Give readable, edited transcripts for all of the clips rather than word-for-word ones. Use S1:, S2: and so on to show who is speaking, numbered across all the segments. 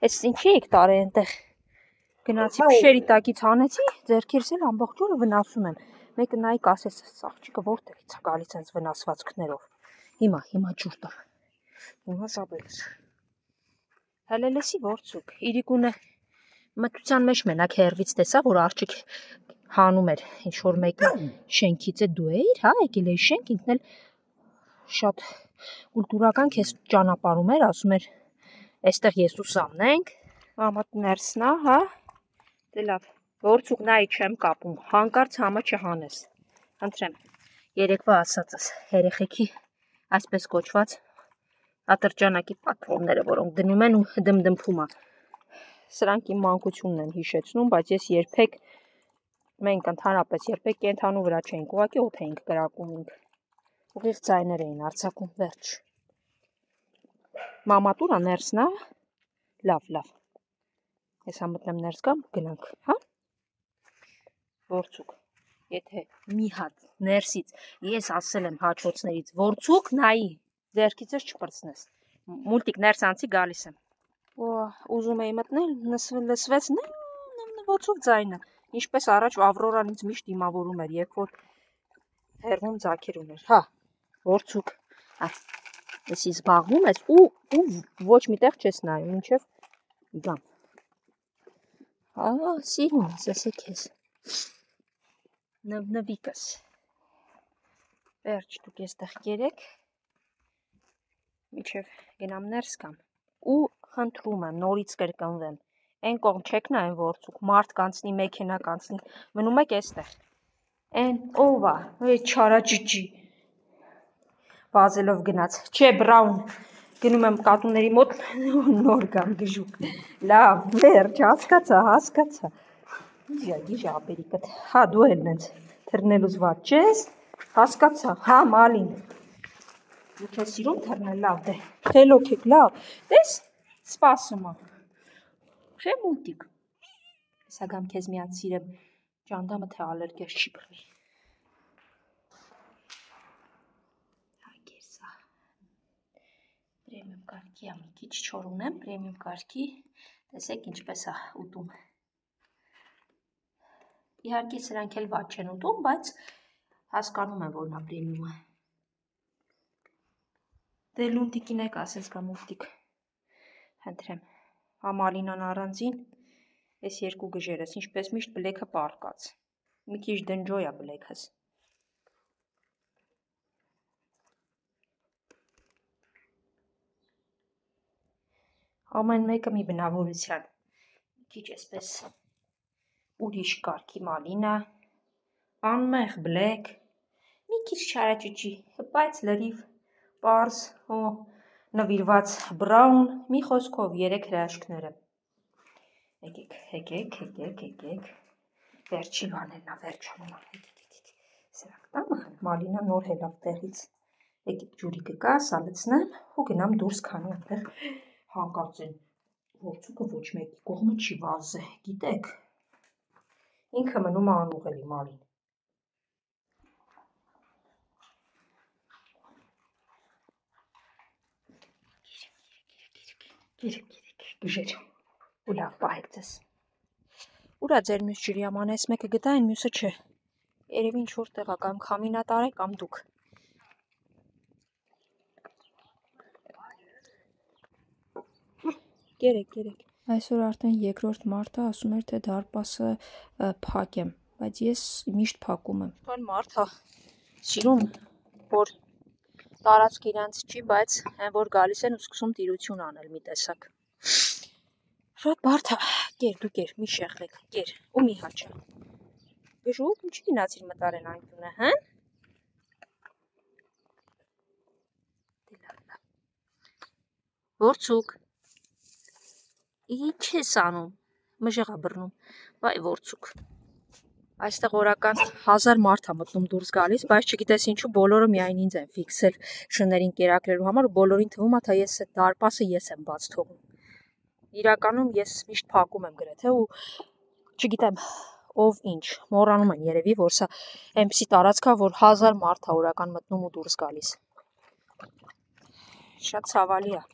S1: Էս ինչի եք տարել այնտեղ։ Գնացի փշերի տակից հանեցի, ձեռքերս էլ ամբողջ օրը վնասում եմ։ Մեկը նայի կասեց, աղջիկը որտեղից է գալիս այնց վնասվածքներով։ Հիմա ջուր տա։ Հիմա շաբելս։ Հելելեսի որցուկ։ Իրիկունը մտության մեջ մենակ հերվից տեսա, որ աղջիկ հանում էր ինչ որ մեկը շենքից է դու էիր, հա, եկել էի շենք, ինքն էլ շատ կուլտուրական քեզ ճանապարհում էր, ասում էր, այստեղ ես ու Սամն ենք, մամատ ներսն է, հա, դե լավ, որցուկ նայի չեմ կապում, հանկարծ համը չհանես, խնդրեմ, երեկվա ասածս, երեխեքի այսպես կոչված ատրճանակի պատվոնները, որոնք դնում են ու դմդմփում է, սրանք իմ մանկությունն են հիշեցնում, բայց ես երբեք, մենք ընդհանրապես երբեք կենթանու վրա չենք, ուղղակի օդ էինք կրակում ինք, ուղիղ ձայներ էին արձակում, վերջ, մամատուրա ներսն է, լավ, ես համտնեմ ներս գամ, գնանք, հա, որցուկ, եթե մի հատ ներսից, ես ասել եմ հաչոցներից, որցուկ նայի, ձերքիցս չպրծնես, մուլտիկ ներս անցի գալիս եմ, ուզում էի մտնել, լսվեց նվոցով ձայնը, ինչպես առաջ Ավրորան ինձ միշտ դիմավորում էր, երբ որ հեռվում ձագեր ուներ, հա, որցուկ, եսի զբաղվում ես ու ոչ միտեղ չես նայում, մինչև գամ, սիրում ես, ասեք ես, նվիկս, վերջ դուք եստեղ կերեք, մինչև գնամ ներս գամ, ու խնդրում եմ, նորից կրկնվեմ, այն կողմ չեք նայում որցուկ, մարդ կանցնի, մեքենա կանցնի, մնում եք եստեղ, այն ով է, չարաճճի, վազելով գնաց, չէ բրաուն, գնում եմ կատուների մոտ, նոր գամ գժուկ, լավ, վերջ, հասկացա, գիժա ապերիկդ, հա դու էլ նենց թրնելուց ված չես, հասկացա, հա մալին, դուք ես սիրում թրնել, լավ, դե, խելոք եք, լավ, դես, սպասում եմ, չէ մուլտիկ, սագամ քեզ միած սիրեմ, ճանդամը թե ալերգես չի բռնի, պրեմիում կարգի մի քիչ չոր ունեմ, պրեմիում կարգի, տեսեք ինչպես է ուտում, իհարկե սրանք էլ վատ չեն ուտում, բայց հասկանում եմ, որ նա պրեմիում է, դե լունտիկին եք ասես կա մուլտիկ, հնդրեմ, համալինան առանձին, ես երկու գժերս, ինչպես միշտ բլեքը պարկած, մի քիչ դնջոյ է բլեքս, ամեն մեկը մի բնավորության, մի քիչ այսպես ուրիշ կարգի մալինա, անմեղ բլեք, մի քիչ չարաճճի, բայց լրիվ, պարզ, նվիրված բրաուն, մի խոսքով 3 հրաշքները, եկեք, վերջի բանելնա, վերջանում, սրանք տամը, մալինա նոր հելավ տեղից, եկեք ջուրի կկա, սալեցնեմ, ու գնամ դուրս քանի այնտեղ հանկարծ են, որցուկը ոչ մեկի կողմը չի վազե, գիտեք, ինքը մնում է անուղելի մալին, գժեր, ու լավ պահեք ձեզ, ուրա ձեր մյուս ջրի աման ես մեկը գտա, այն մյուսը չէ, երևի ինչ որ տեղ է, կամ քամինատար է, կամ դուք, Գերեք, այսօր արդեն երկրորդ մարդը ասում էր, թե դարպասը փակ եմ, բայց ես միշտ փակում եմ, այն մարդ է, սիրում, որ տարածք իրանց չի, բայց այն որ գալիս են ու սկսում տիրություն անել մի տեսակ, շատ բարդ է, դու կեր, մի շեղվեք, կեր, ու մի հաչա, գժուկ, ինչի գնացիր մտարեն անկյունը, հն, որցուկ, Ինչ ես անում, մժեղա բռնում, վայ որցուկ, այստեղ օրական 1000 մարդ է մտնում դուրս գալիս, բայց չգիտես ինչու բոլորը միայն ինձ են ֆիքսել շներին կերակրելու համար ու բոլորին թվում է, թե ես այդ դարպասը ես եմ բաց թողում, իրականում ես միշտ փակում եմ գրեթե ու չգիտեմ ով ինչ, մոռանում են երևի, որ սա այնպիսի տարածք է, որ 1000 մարդ է օրական մտնում ու դուրս գալիս, շատ ցավալի է,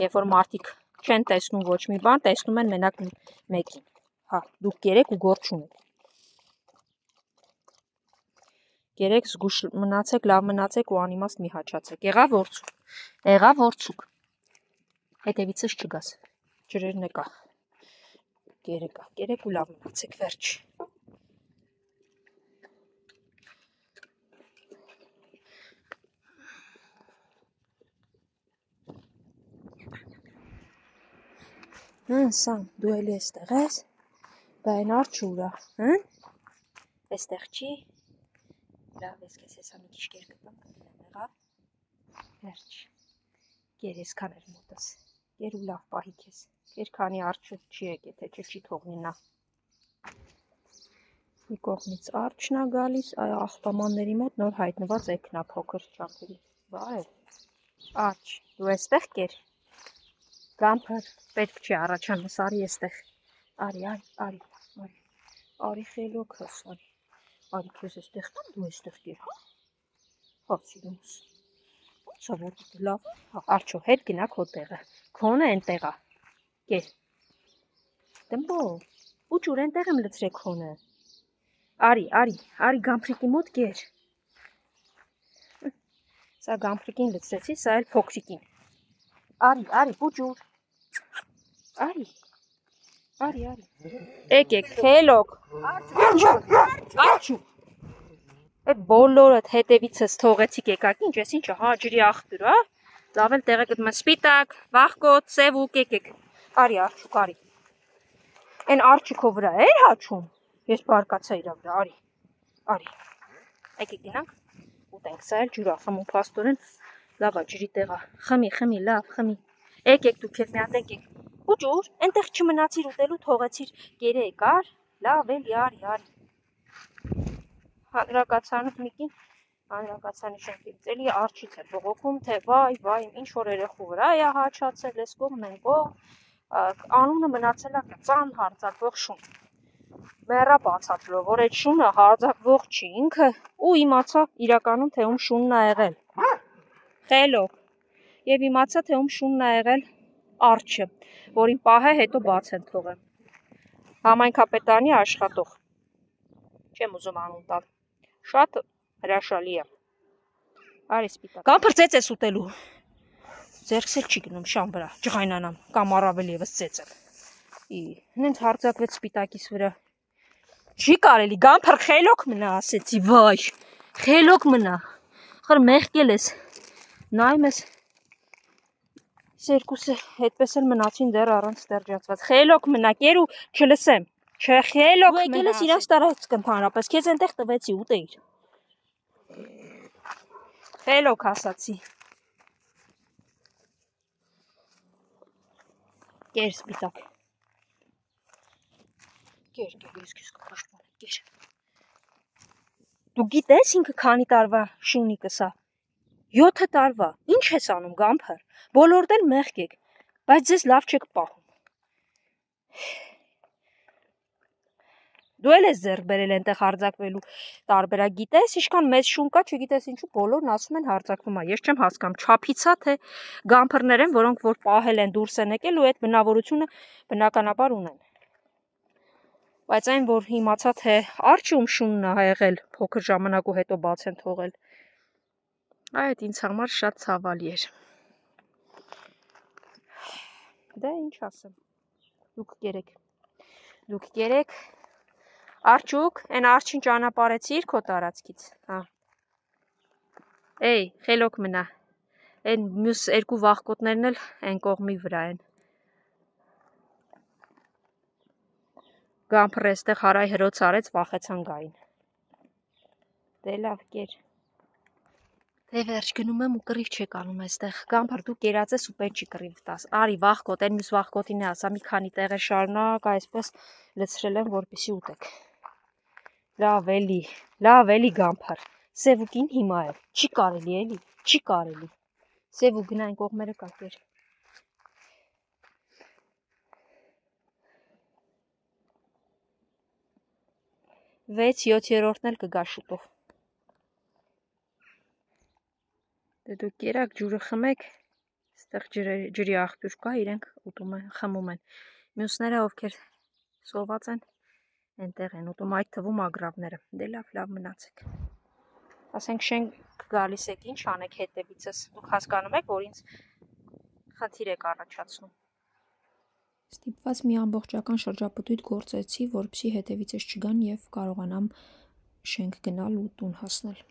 S1: երբ որ մարդիկ Չեն տեսնում ոչ մի բան, տեսնում են մենակ մեկին։ Հա, դուք գերեք ու գործ չունեք։ Գերեք, զգուշ մնացեք, լավ մնացեք ու անիմաստ մի հաչացեք։ Եղավ որցուկ։ Հետևիցս չգաս։ Ջրերն եկա։ Գերեք ու լավ մնացեք, վերջ։ Սամ, դու էլի էստեղ ես, բա այն արջը ուրա, էստեղ չի, լավ ես կես հեսա մի քիչ կեր կտամ, եղավ, վերջ, կեր եսքան էր մոտս, կեր ու լավ պահի կես, կեր քանի արջը չի եկե, թե չի թողնի նա, մի կողմից արջն է գալիս, այ աղբամանների մոտ նոր հայտնված էքնա փոքր ճամփերի, վայ, արջ, դու էստեղ կեր, Գամփր, պետք չի առաջանաս, արի էստեղ, արի խելոքս, արի քեզ էստեղ տամ, դու էստեղ կեր, հա, սիրումս, ոնց է որ դու լավ, արջո հետ գնա քո տեղը, քոնը են տեղա, կեր, դմբո, ու ջուր են տեղ եմ լծրեք քոնը, արի գամփրիկի մոտ կեր, սա գամփրիկին լծրեցի, սա էլ փոքրիկին, արի, պուջուր, Արի, եկեք, խելոք, արջու, այդ բոլորդ հետևիցս թողեցիք եկակ, ինչ ես ինչը, հա, ջրի աղբյուր, հա, լավ էլ տեղը գտնում են սպիտակ, վախկոտ, սևուկ, եկեք, արի, արջուկ, արի, են արջուկո վրա էր հաչում, ես բարկացա իրա վրա, արի, եկեք գնանք, ուտենք, սա էլ ջուրա, խմում պաստորեն, լավա ջրի տեղա, խմի, լավ, խմի, եկեք դուք ետ մի հատ եկեք, ու ջուր, ենտեղ չմնացիր ուտելու թողեցիր գերեկ, լավ էլի, արի, հանրակացանդ միկին, հանրակացանի շենքից, էլի արջից է բողոքում, թե վայ, ինչ որ երեխու վրա է հաչացել, ես կողմ են կողմ, անունը մնացել է ծան հարձակվող շուն, մեռա բացատրով, որ այդ շունը հարձակվող չի, ինքը ու իմացա իրականում, թե ում շունն է եղել, խելոք, և իմացա, թե ում շունն է եղել արջը, որին պահե հետո բաց են թողեմ, համայնքապետարանի աշխատող, չեմ ուզում անուն տալ, շատ հրաշալի է, արի սպիտակ, Գամփր ծեծ ես ուտելու, ձերքս էլ չի գնում շան վրա, ջղայնանամ, կամ առավել ևս ծեծել, նենց հարձակվեց սպիտակիս վրա, չի կարելի, Գամփր խելոք մնա ասեցի, վայ, խելոք մնա, խր մեղկել ես, նայում ես, Երկուսը հետպես էլ մնացին դեռ առանց ստերջացված, խելոք մնա, կեր ու չլսեմ, խելոք մնա, դու եկել ես իրանց տարածք ընդհանրապես, քեզ ենտեղ տվեցի, ուտեիր, խելոք ասացի, կեր սպիտակ, կեր, ես քեզ կպաշտպանեմ, կեր, դու գիտես ինքը քանի տարվա շունիկս է, 7 տարվա, ինչ ես անում Գամփր, բոլորդ էլ մեղք եք, բայց ձեզ լավ չեք պահում, դու էլ ես ձեռք բերել ենտեղ հարձակվելու տարբերակ, գիտես, իշքան մեծ շուն կա, չգիտես ինչու, բոլորն ասում են հարձակվում է, ես չեմ հասկանում, չափիցա թե գամփրներ են, որոնք որ պահել են դուրս են եկել ու այդ բնավորությունը բնականաբար ունեն, բայց այն, որ իմացա, թե արջը ում շունն է եղել, փոքր ժամանակու հետո բաց են թողել, այդ ինձ համար շատ ցավալի էր, դե ինչ ասեմ, դուք կերեք, արջուկ, են արջին ճանապարհեցիր քո տարածքից, էй, խելոք մնա, են մյուս երկու վախկոտներն էլ են կողմի վրա են, Գամփրը էստեղ հարայ հրոց արեց, վախեցան գային, դե լավ կեր, դե վերջ գնում եմ ու կռիվ չեք անում էստեղ, Գամփր դու կերած ես ու պետք չի կռիվ տաս, արի վախկոտ, են մյուս վախկոտին է ասա, մի քանի տեղեր շարունակ այսպես լցրել եմ, որպեսի ուտեք, լավ էլի Գամփր, սևուկին հիմա է, չի կարելի էլի, չի կարելի, սևուկ գնա այն կողմերը կակեր, 6-7-րդն էլ կգա շուտով, դե դուք կերակ ջուրը խմեք, Այստեղ ջրի աղբյուր կա, իրենք ուտում են, խմում են։ Մյուսները, ովքեր սոված են, այնտեղ են ուտում, այդ թվում ագռավները։ Դե լավ մնացեք։ Ասենք շենք գալիս եք, ինչ անեք հետևիցս։ Դուք հասկանում եք, որ ինձ խնդիր եք առաջացնում։ Ստիպված մի ամբողջական շրջապտույտ գործեցի, որպեսզի հետևիցս չգան եւ կարողանամ շենք գնալ ու տուն հասնել։